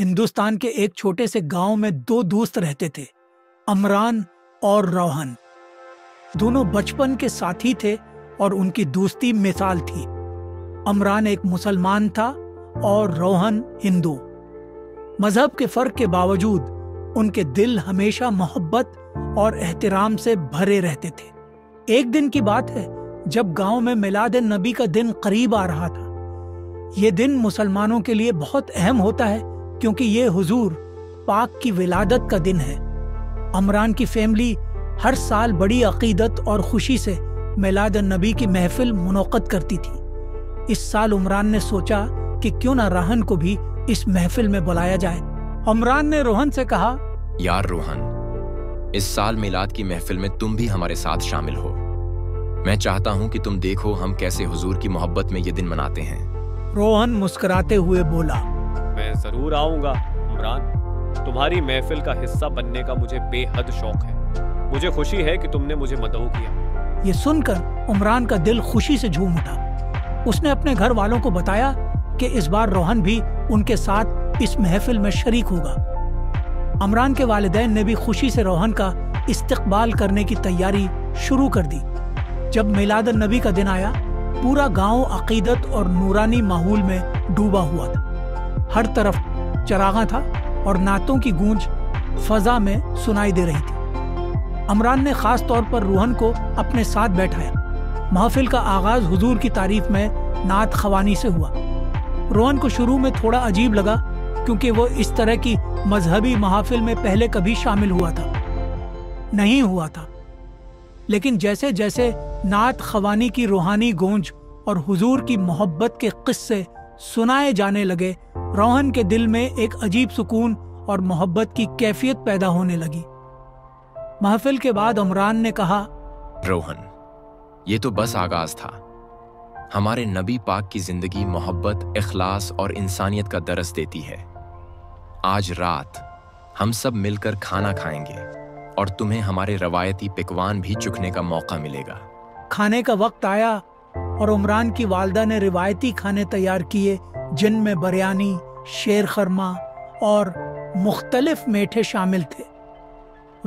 ہندوستان کے ایک چھوٹے سے گاؤں میں دو دوست رہتے تھے، عمران اور روہن۔ دونوں بچپن کے ساتھی تھے اور ان کی دوستی مثال تھی۔ عمران ایک مسلمان تھا اور روہن ہندو۔ مذہب کے فرق کے باوجود ان کے دل ہمیشہ محبت اور احترام سے بھرے رہتے تھے۔ ایک دن کی بات ہے جب گاؤں میں میلاد نبی کا دن قریب آ رہا تھا۔ یہ دن مسلمانوں کے لیے بہت اہم ہوتا ہے کیونکہ یہ حضور پاک کی ولادت کا دن ہے۔ عمران کی فیملی ہر سال بڑی عقیدت اور خوشی سے میلاد نبی کی محفل منعقد کرتی تھی۔ اس سال عمران نے سوچا کہ کیوں نہ روہن کو بھی اس محفل میں بلایا جائے۔ عمران نے روہن سے کہا، یار روہن، اس سال میلاد کی محفل میں تم بھی ہمارے ساتھ شامل ہو۔ میں چاہتا ہوں کہ تم دیکھو ہم کیسے حضور کی محبت میں یہ دن مناتے ہیں۔ روہن مسکراتے ہوئے بولا، میں ضرور آؤں گا عمران، تمہاری محفل کا حصہ بننے کا مجھے بے حد شوق ہے۔ مجھے خوشی ہے کہ تم نے مجھے مدعو کیا۔ یہ سن کر عمران کا دل خوشی سے جھوم اٹھا۔ اس نے اپنے گھر والوں کو بتایا کہ اس بار روہن بھی ان کے ساتھ اس محفل میں شریک ہوگا۔ عمران کے والدین نے بھی خوشی سے روہن کا استقبال کرنے کی تیاری شروع کر دی۔ جب میلاد النبی کا دن آیا، پورا گاؤں عقیدت اور نورانی ماحول میں ڈوبا ہوا تھا۔ ہر طرف چراغاں تھا اور نعتوں کی گونج فضا میں سنائی دے رہی تھی۔ عمران نے خاص طور پر روہن کو اپنے ساتھ بیٹھایا۔ محفل کا آغاز حضور کی تعریف میں نعت خوانی سے ہوا۔ روہن کو شروع میں تھوڑا عجیب لگا کیونکہ وہ اس طرح کی مذہبی محافل میں پہلے کبھی شامل ہوا تھا۔ لیکن جیسے جیسے نعت خوانی کی روحانی گونج اور حضور کی محبت کے قصے سنائے جانے لگے، روہن کے دل میں ایک عجیب سکون اور محبت کی کیفیت پیدا ہونے لگی۔ محفل کے بعد عمران نے کہا، روہن، یہ تو بس آغاز تھا۔ ہمارے نبی پاک کی زندگی محبت، اخلاص اور انسانیت کا درس دیتی ہے۔ آج رات ہم سب مل کر کھانا کھائیں گے اور تمہیں ہمارے روایتی پکوان بھی چکھنے کا موقع ملے گا۔ کھانے کا وقت آیا اور عمران کی والدہ نے روایتی کھانے تیار کیے جن میں بریانی، شیر خرما اور مختلف میٹھے شامل تھے۔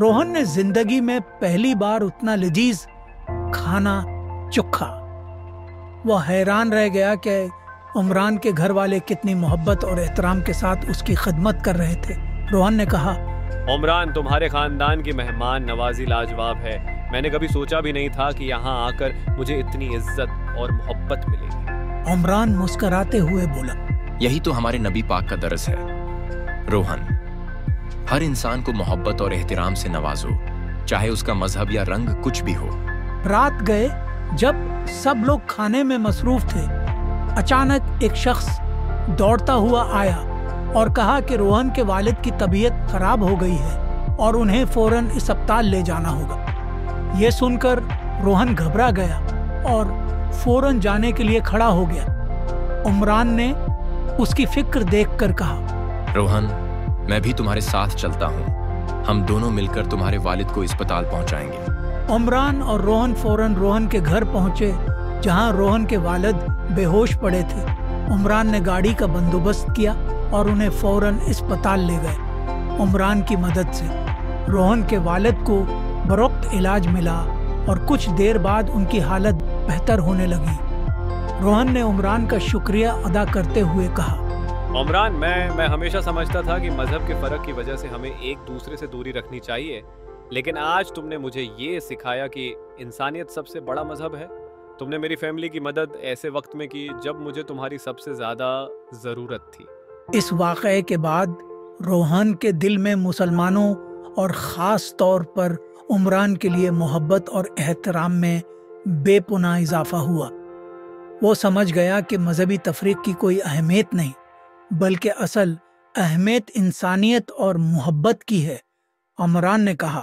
روہن نے زندگی میں پہلی بار اتنا لذیذ کھانا چکھا۔ وہ حیران رہ گیا کہ عمران کے گھر والے کتنی محبت اور احترام کے ساتھ اس کی خدمت کر رہے تھے۔ روہن نے کہا، عمران، تمہارے خاندان کی مہمان نوازی لاجواب ہے۔ میں نے کبھی سوچا بھی نہیں تھا کہ یہاں آ کر مجھے اتنی عزت اور محبت ملے گی۔ عمران مسکراتے ہوئے بولا، یہی تو ہمارے نبی پاک کا درس ہے۔ روہن، ہر انسان کو محبت اور احترام سے نوازو، چاہے اس کا مذہب یا رنگ کچھ بھی ہو۔ رات گئے جب سب لوگ کھانے میں مصروف تھے، اچانک ایک شخص دوڑتا ہوا آیا اور کہا کہ روہن کے والد کی طبیعت خراب ہو گئی ہے اور انہیں فوراً اسپتال لے جانا ہوگا۔ یہ سن کر روہن گھبرا گیا اور فوراً جانے کے لیے کھڑا ہو گیا۔ عمران نے اس کی فکر دیکھ کر کہا، روہن، میں بھی تمہارے ساتھ چلتا ہوں۔ ہم دونوں مل کر تمہارے والد کو اسپتال پہنچائیں گے۔ عمران اور روہن فوراً روہن کے گھر پہنچے جہاں روہن کے والد بے ہوش پڑے تھے۔ عمران نے گاڑی کا بندوبست کیا اور انہیں فوراً اسپتال لے گئے۔ عمران کی مدد سے روہن کے والد کو بروقت علاج ملا اور کچھ دیر بعد ان کی حالت بہتر ہونے لگی۔ روہن نے عمران کا شکریہ ادا کرتے ہوئے کہا، عمران، میں ہمیشہ سمجھتا تھا کہ مذہب کے فرق کی وجہ سے ہمیں ایک دوسرے سے دوری رکھنی چاہیے، لیکن آج تم نے مجھے یہ سکھایا کہ انسانیت سب سے بڑا مذہب ہے۔ تم نے میری فیملی کی مدد ایسے وقت میں کی جب مجھے تمہاری سب سے زیادہ ضرورت تھی۔ اس واقعے کے بعد روہن کے دل میں مسلمانوں اور خاص طور پر عمران کے لیے محبت اور احترام میں بے پناہ اضافہ ہوا۔ وہ سمجھ گیا کہ مذہبی تفریق کی کوئی اہمیت نہیں، بلکہ اصل اہمیت انسانیت اور محبت کی ہے۔ عمران نے کہا،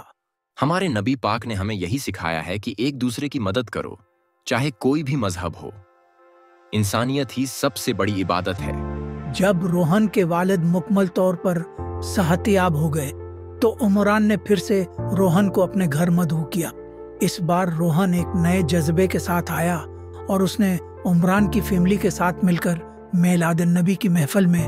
ہمارے نبی پاک نے ہمیں یہی سکھایا ہے کہ ایک دوسرے کی مدد کرو، چاہے کوئی بھی مذہب ہو۔ انسانیت ہی سب سے بڑی عبادت ہے۔ جب روہن کے والد مکمل طور پر صحت یاب ہو گئے تو عمران نے پھر سے روہن کو اپنے گھر مدعو کیا۔ اس بار روہن ایک نئے جذبے کے ساتھ آیا اور اس نے عمران کی فیملی کے ساتھ مل کر میلاد النبی کی محفل میں